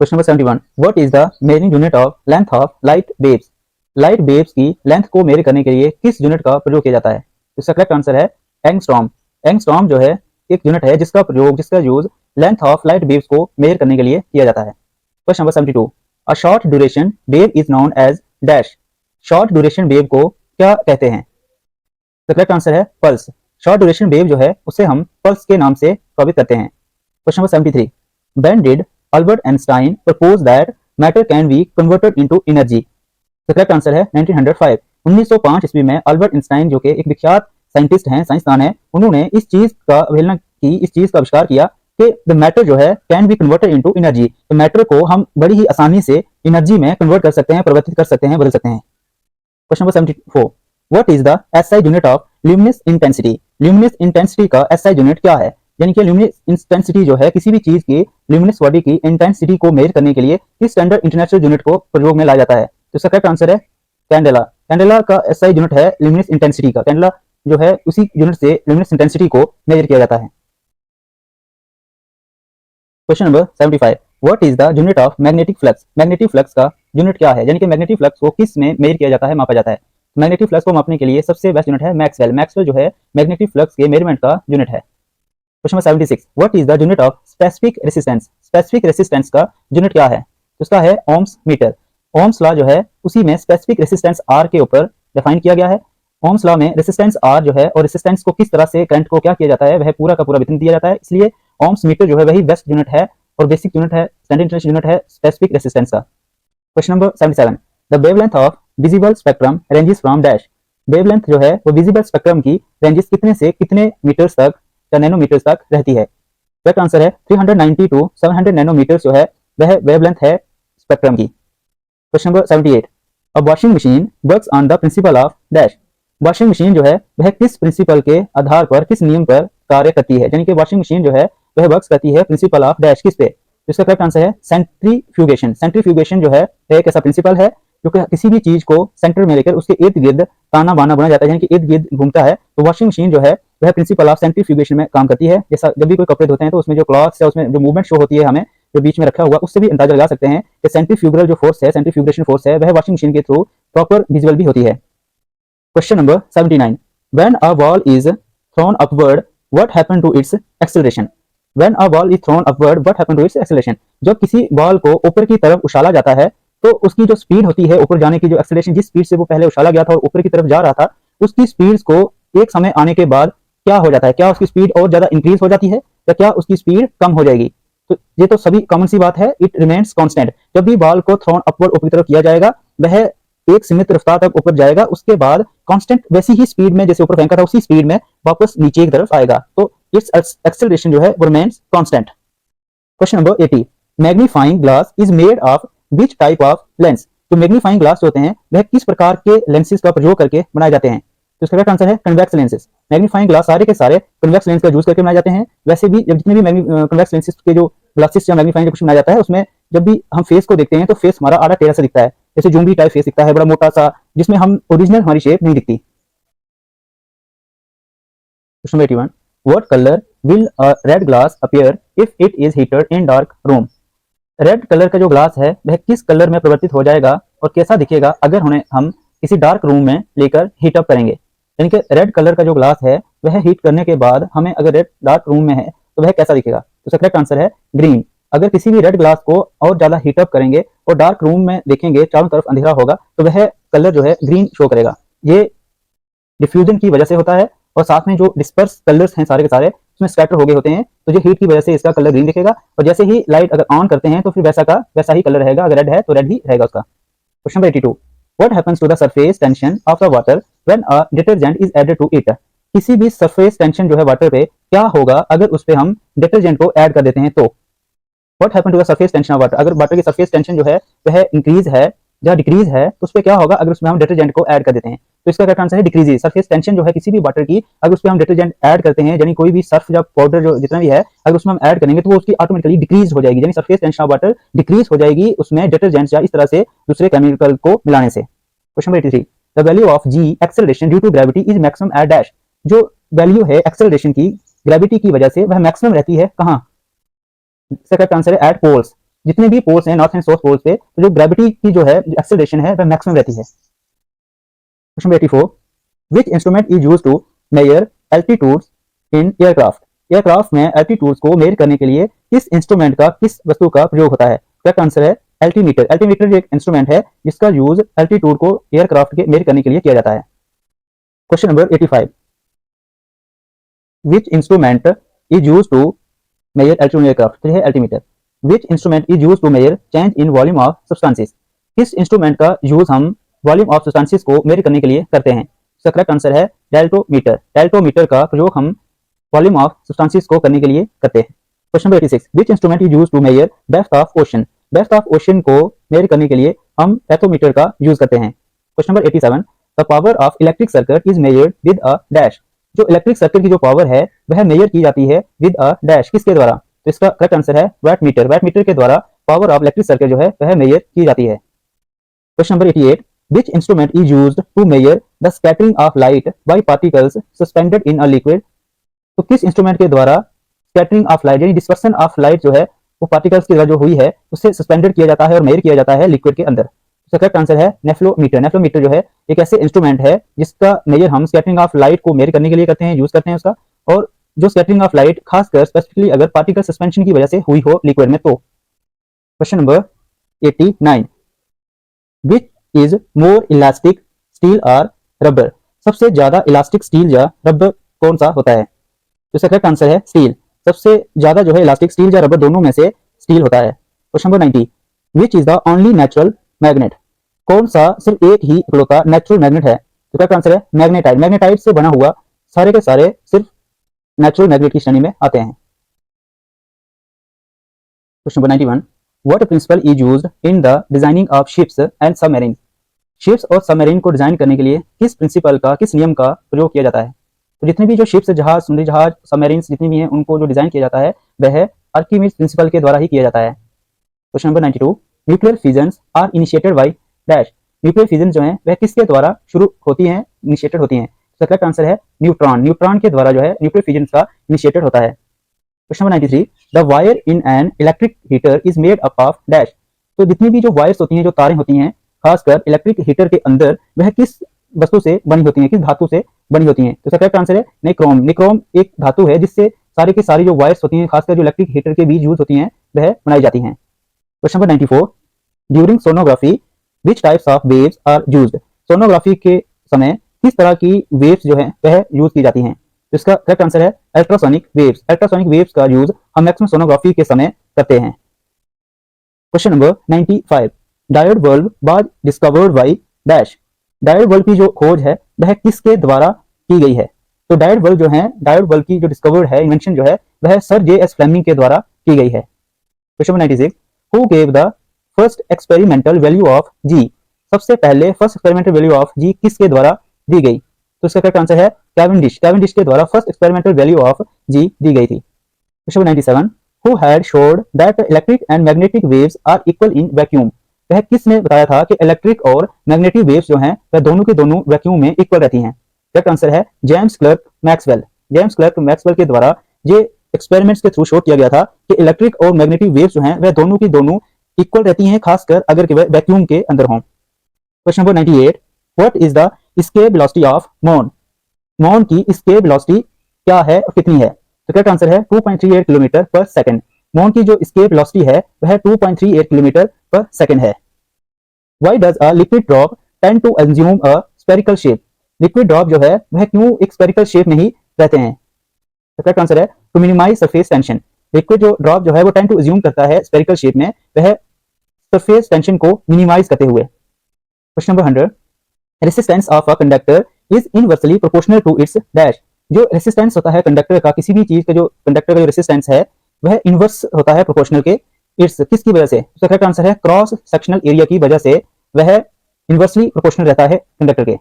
Question number 71, what is the measuring unit of length of light waves. Light waves की length को measure करने के लिए किस यूनिट का प्रयोग किया जाता है? इसका करेक्ट आंसर है एंगस्ट्रॉम। एंगस्ट्रॉम जो है एक यूनिट है जिसका use length of light waves को मेजर करने के लिए किया जाता है। Question number 72, a short duration wave is known as dash. Short duration wave को क्या कहते हैं? तो करेक्ट आंसर है पल्स। शॉर्ट ड्यूरेशन वेव जो है उसे हम पल्स के नाम से प्रभावित करते हैं। Question number 73, when did Albert Einstein propose that matter can be converted into energy. तो करेक्ट आंसर है 1905। 1905 ईस्वी में अल्बर्ट आइंस्टाइन जो कि एक विख्यात साइंटिस्ट हैं, साइंसदान हैं, उन्होंने इस चीज का अवहेलना की, इस चीज का आविष्कार किया कि द मैटर जो है can be converted into energy. तो मैटर को हम बड़ी ही आसानी से एनर्जी में कन्वर्ट कर सकते हैं, परिवर्तित कर सकते हैं, बदल सकते हैं। Question number 74, what is the SI unit of luminous intensity. Luminous intensity का एसआई यूनिट क्या है? यानी कि ल्यूमिनस इंटेंसिटी जो है किसी भी चीज की ल्यूमिनस बॉडी की इंटेंसिटी को मेजर करने के लिए किस स्टैंडर्ड इंटरनेशनल यूनिट को प्रयोग में लाया जाता है? तो इसका करेक्ट आंसर है कैंडेला। कैंडेला का एसआई यूनिट है ल्यूमिनस इंटेंसिटी का। कैंडेला जो है उसी यूनिट से ल्यूमिनस इंटेंसिटी को मेजर किया जाता है। Question number 75, what is the unit of magnetic flux. Magnetic flux का यूनिट क्या है? यानी कि मैग्नेटिक फ्लक्स को किस में मेजर किया जाता है, मापा जाता है? मैग्नेटिक फ्लक्स को मापने के लिए सबसे बेस्ट यूनिट है मैक्सवेल। मैक्सवेल जो है मैग्नेटिक फ्लक्स के मेजरमेंट का यूनिट है। Question number 76, what is the unit of specific resistance. Specific resistance का यूनिट क्या है? उसका है ओम्स मीटर। ओम्स लॉ जो है उसी में स्पेसिफिक रेजिस्टेंस आर के ऊपर डिफाइन किया गया है। ओम्स लॉ में रेजिस्टेंस आर जो है और रेजिस्टेंस को किस तरह से करंट को क्या किया जाता है वह पूरा का पूरा वितरण दिया जाता है, इसलिए ओम्स मीटर जो है वही बेस्ट यूनिट है और बेसिक यूनिट है, स्टैंडर्ड इंटरनेशनल यूनिट है स्पेसिफिक रेजिस्टेंस का। Question number 77, the wavelength of visible spectrum ranges from dash. Wavelength जो है वो विजिबल स्पेक्ट्रम की रेंजेस कितने से कितने मीटर्स तक या नैनोमीटर्स तक रहती है? करेक्ट आंसर है 390 टू 700 नैनोमीटर्स जो है वह वेवलेंथ है स्पेक्ट्रम की। Question number 78, a washing machine works on the principle of dash. Washing machine जो है वह किस प्रिंसिपल के आधार पर, किस नियम पर कार्य करती है? यानी कि वॉशिंग मशीन जो है वह वर्क्स करती है प्रिंसिपल ऑफ डैश किस पे? इसका करेक्ट आंसर है सेंट्रीफ्यूगेशन। सेंट्रीफ्यूगेशन जो है एक ऐसा प्रिंसिपल है जो कि किसी भी चीज को सेंटर में लेकर उसके इर्द गिर्द ताना बाना बना जाता है, यानी कि इर्द गिर्द घूमता है। तो वॉशिंग मशीन जो है वह प्रिंसिपल ऑफ सेंट्रीफ्यूगेशन में काम करती है। जैसा जब भी कोई कपड़े धोते हैं तो उसमें जो क्लॉथ्स है उसमें जो मूवमेंट शो होती है हमें जो बीच में रखा हुआ, उससे भी अंदाजा लगा सकते हैं कि सेंट्रीफ्यूगल जो फोर्स है, सेंट्रीफ्यूगेशन फोर्स है, वह वॉशिंग मशीन के थ्रू प्रॉपर विजुअल भी होती है। Question number 79, when a ball is thrown upward what happen to its acceleration. When a ball is thrown upward what happen to its acceleration. जब किसी ball को ऊपर की तरफ उछाला जाता है तो उसकी जो स्पीड होती है ऊपर जाने की, जो एक्सेलरेशन, जिस स्पीड से वो पहले उछाला गया था और ऊपर की तरफ जा रहा था, उसकी स्पीड को एक समय आने के बाद क्या हो जाता है? क्या उसकी स्पीड और ज्यादा इंक्रीज हो जाती है या क्या उसकी स्पीड कम हो जाएगी? तो ये तो सभी कॉमन सी बात है, इट रिमेन्स कांस्टेंट। जब भी बॉल को थ्रोन अपवर्ड ऊपर की तरफ किया जाएगा वह एक सीमित रफ्तार तक ऊपर जाएगा, उसके बाद कांस्टेंट वैसी ही स्पीड में जैसे ऊपर फेंका था उसी स्पीड में वापस नीचे की तरफ आएगा। तो इट्स एक्सेलरेशन जो है वो remains constant. Question number 80, magnifying glass is made of which type of lens. तो मैग्नीफाइंग ग्लास होते हैं वह किस प्रकार के लेंसेज का प्रयोग करके बनाए जाते हैं? तो इसका करेक्ट आंसर है कन्वेक्स लेंसेज। मैग्नीफाइंग ग्लास सारे के सारे कन्वेक्स लेंस का यूज करके बनाए जाते हैं। वैसे भी जितने भी कन्वेक्स लेंसेज के जो ग्लासेस या मैग्नीफाइंग कुछ बनाया जाता है उसमें जब भी हम फेस को देखते हैं तो फेस हमारा आधा टेढ़ा सा दिखता है, जैसे जूमबी टाइप फेस दिखता है, बड़ा मोटा सा, जिसमें हम ओरिजिनल हमारी शेप नहीं दिखती। Question number 81, what colour will a red glass appear if it is heated in dark room. Red colour का जो ग्लास है वह किस कलर में परिवर्तित हो जाएगा और कैसा दिखेगा अगर उन्हें हम किसी डार्क रूम में लेकर हीट अप करेंगे? यानी कि रेड कलर का जो ग्लास है वह हीट करने के बाद हमें अगर रेड डार्क रूम में है तो वह कैसा दिखेगा? तो इसका करेक्ट आंसर है ग्रीन। अगर किसी भी रेड ग्लास को और ज्यादा हीट अप करेंगे और डार्क रूम में देखेंगे चारों तरफ अंधेरा होगा तो वह कलर जो है ग्रीन शो करेगा। ये डिफ्यूजन की वजह से होता है और साथ में जो डिस्पर्स कलर्स हैं सारे के सारे उसमें स्कैटर हो गए होते हैं, तो जो हीट की वजह से इसका कलर ग्रीन दिखेगा और जैसे ही लाइट अगर ऑन करते हैं तो फिर वैसा का वैसा ही कलर रहेगा। अगर रेड है तो रेड ही रहेगा उसका। Question number 82, what happens to the surface tension of the water when a detergent is added to it. किसी भी सरफेस टेंशन जो है वाटर पे क्या होगा अगर उस पे हम डिटर्जेंट को ऐड कर देते हैं तो? What happen to the surface tension of water. अगर वाटर की सरफेस टेंशन जो है वह इंक्रीज है या डिक्रीज है तो उस पर क्या होगा अगर उसमें हम डिटर्जेंट को ऐड कर देते हैं? तो इसका करेक्ट आंसर है डिक्रीज। सरफेस टेंशन जो है किसी भी वाटर की अगर उस पर हम डिटर्जेंट ऐड करते हैं, यानी कोई भी सर्फ या पाउडर जो जितना भी है अगर उसमें हम ऐड करेंगे तो वो उसकी ऑटोमेटिकली डिक्रीज हो जाएगी, यानी surface tension of water decrease हो जाएगी उसमें डिटर्जेंट या इस तरह से दूसरे केमिकल को मिलाने से। Question number 83, the value of g acceleration due to gravity is maximum at dash. जो वैल्यू है एक्सेलरेशन की ग्रेविटी की वजह से वह मैक्सिमम रहती है कहां? इसका करेक्ट आंसर है एट पोल्स। जितने भी पोल्स हैं नॉर्थ एंड साउथ पोल्स पे, तो जो ग्रेविटी की जो है एक्सेलरेशन है वह मैक्सिमम रहती है। Question 84, which instrument is used to measure altitudes in aircraft? Aircraft में एल्टीट्यूड्स को मेजर करने के लिए किस इंस्ट्रूमेंट का, किस वस्तु का प्रयोग होता है? करेक्ट आंसर है एल्टीमीटर। एल्टीमीटर एक इंस्ट्रूमेंट है जिसका यूज एल्टीट्यूड को एयरक्राफ्ट के मेजर करने के लिए किया जाता है। Question number 85, which instrument is used to measure altitude aircraft? तो है altimeter. Which instrument is used to measure change in volume of substances? किस इंस्ट्रूमेंट का यूज हम वॉल्यूम ऑफ सब्सटेंसेस को मेजर करने के लिए करते हैं? इसका करेक्ट आंसर है डेल्टोमीटर। डेल्टोमीटर का प्रयोग हम वॉल्यूम ऑफ सब्सटेंसेस को करने के लिए करते हैं। Question number 86, which instrument is used to measure depth of ocean? Depth of ocean को मेजर करने के लिए हम डेप्थोमीटर का यूज करते हैं। Question number 87, the power of electric circuit is measured with a dash? जो इलेक्ट्रिक सर्किट की जो पावर है वह मेजर की जाती है विद अ डैश, किसके द्वारा? तो इसका करेक्ट आंसर है वैटमीटर। वैटमीटर के द्वारा पावर ऑफ इलेक्ट्रिक सर्किट जो है वह मेजर की जाती है। Question number 88, which instrument is used to measure the scattering of light by particles suspended in a liquid? तो किस इंस्ट्रूमेंट के द्वारा स्कैटरिंग ऑफ लाइट यानी डिस्पर्सन ऑफ लाइट जो है वो पार्टिकल्स के द्वारा जो हुई है उससे सस्पेंडेड किया जाता है और मेजर किया जाता है लिक्विड के अंदर? इसका करेक्ट आंसर है नेफ्लोमीटर। नेफ्लोमीटर जो है एक ऐसे इंस्ट्रूमेंट है जिसका मेजर हम स्कैटरिंग ऑफ लाइट को मेजर करने के लिए करते हैं, यूज करते हैं उसका। और जो स्कैटरिंग ऑफ लाइट खासकर स्पेसिफिकली अगर पार्टिकल सस्पेंशन की वजह से हुई हो लिक्विड में तो। Question number 89, which is more elastic steel और रबर? सबसे ज्यादा इलास्टिक स्टील या रबर कौन सा होता है? तो इसका करेक्ट आंसर है स्टील। सबसे ज्यादा जो है इलास्टिक स्टील या रबर दोनों में से स्टील होता है। Question number 90, which is the only natural magnet? कौन सा सिर्फ एक ही इकलौता नेचुरल मैग्नेट है? तो करेक्ट आंसर है मैग्नेटाइट। मैग्नेटाइट से बना हुआ सारे के सारे सिर्फ नेचुरल मैग्नेट की श्रेणी में आते हैं। Question number 91, what principle is used in the designing of ships and submarines? Ships और सबमरीन को डिजाइन करने के लिए किस प्रिंसिपल का, किस नियम का प्रयोग किया जाता है? तो जितने भी जो शिप्स, जहाज, समुद्री जहाज, सबमरीन्स जितनी भी हैं उनको जो डिजाइन किया जाता है वह आर्किमिडीज प्रिंसिपल के द्वारा ही किया जाता है। Question number 92, nuclear fissions are initiated by dash? Nuclear fission जो है वह किसके द्वारा शुरू होती हैं, इनिशिएटेड होती हैं? तो करेक्ट आंसर है न्यूट्रॉन। न्यूट्रॉन के द्वारा जो है न्यूक्लियर फिजन का इनिशिएटेड होता है। Question number 93, the wire in an electric heater is made up of dash? तो जितनी भी जो वायर्स होती हैं, जो तारें होती हैं खासकर इलेक्ट्रिक हीटर के अंदर, वह किस वस्तु से बनी होती हैं, किस धातु से बनी होती हैं? तो इसका करेक्ट आंसर है निक्रोम। निक्रोम एक धातु है जिससे सारी की सारी जो वायर्स होती हैं खासकर जो इलेक्ट्रिक हीटर के बीच यूज होती हैं वह बनाई जाती हैं। Question number 94, during sonography which types of waves are used? Sonography के समय किस तरह की वेव्स जो है वह यूज की जाती हैं? तो इसका करेक्ट आंसर है अल्ट्रासोनिक वेव्स। अल्ट्रासोनिक वेव्स का यूज हम मैक्सिमम सोनोग्राफी के समय करते हैं। Question number 95, diode bulb was discovered by dash? Diode bulb की जो खोज है वह किसके द्वारा की गई है? तो डायोड बल्ब जो है, डायोड बल्ब की जो डिस्कवर्ड है, इन्वेंशन जो है वह सर J.S. फ्लेमिंग के द्वारा की गई है। Question number 96, who gave the first experimental value of G? सबसे पहले first experimental value of G किसके द्वारा दी गई? तो इसका करेक्ट आंसर है कैवेंडिश। कैवेंडिश के द्वारा first experimental value of G दी गई थी। Question 97, who had showed that electric and magnetic waves are equal in vacuum? वह किसने बताया था कि इलेक्ट्रिक और मैग्नेटिक वेव्स जो हैं वह दोनों के दोनों वैक्यूम में इक्वल रहती हैं? करेक्ट आंसर है James clerk Maxwell. James clerk Maxwell के द्वारा ये एक्सपेरिमेंट्स के थ्रू शो किया गया था कि इलेक्ट्रिक और मैग्नेटिक वेव्स जो हैं वह दोनों की दोनों इक्वल रहती हैं खासकर अगर कि वह वैक्यूम के अंदर हों। Question number 98, what is the escape velocity of moon? Moon की एस्केप वेलोसिटी क्या है और कितनी है? तो करेक्ट आंसर है 2.38 किलोमीटर पर सेकंड। मॉन की जो एस्केप वेलोसिटी है वह 2.38 किलोमीटर पर सेकंड है। Why does a liquid drop tend to assume a spherical shape? Liquid drop जो है वह क्यों एक स्फेरिकल शेप में ही रहते हैं? तो करेक्ट आंसर है to minimize surface tension. Liquid जो ड्रॉप जो है वो टेंड टू अज्यूम करता है स्फेरिकल शेप में, वह सरफेस टेंशन को मिनिमाइज करते हुए। Question number 100, resistance of a conductor is inversely proportional to its dash? जो रेसिस्टेंस होता है कंडक्टर का, किसी भी चीज का जो कंडक्टर का जो रेसिस्टेंस है वह इनवर्स होता है प्रोपोर्शनल के इट्स किसकी वजह से? उसका करेक्ट आंसर है क्रॉस सेक्शनल एरिया की वजह से वह इनवर्सली प्रोपोर्शनल रहता है कंडक्टर के।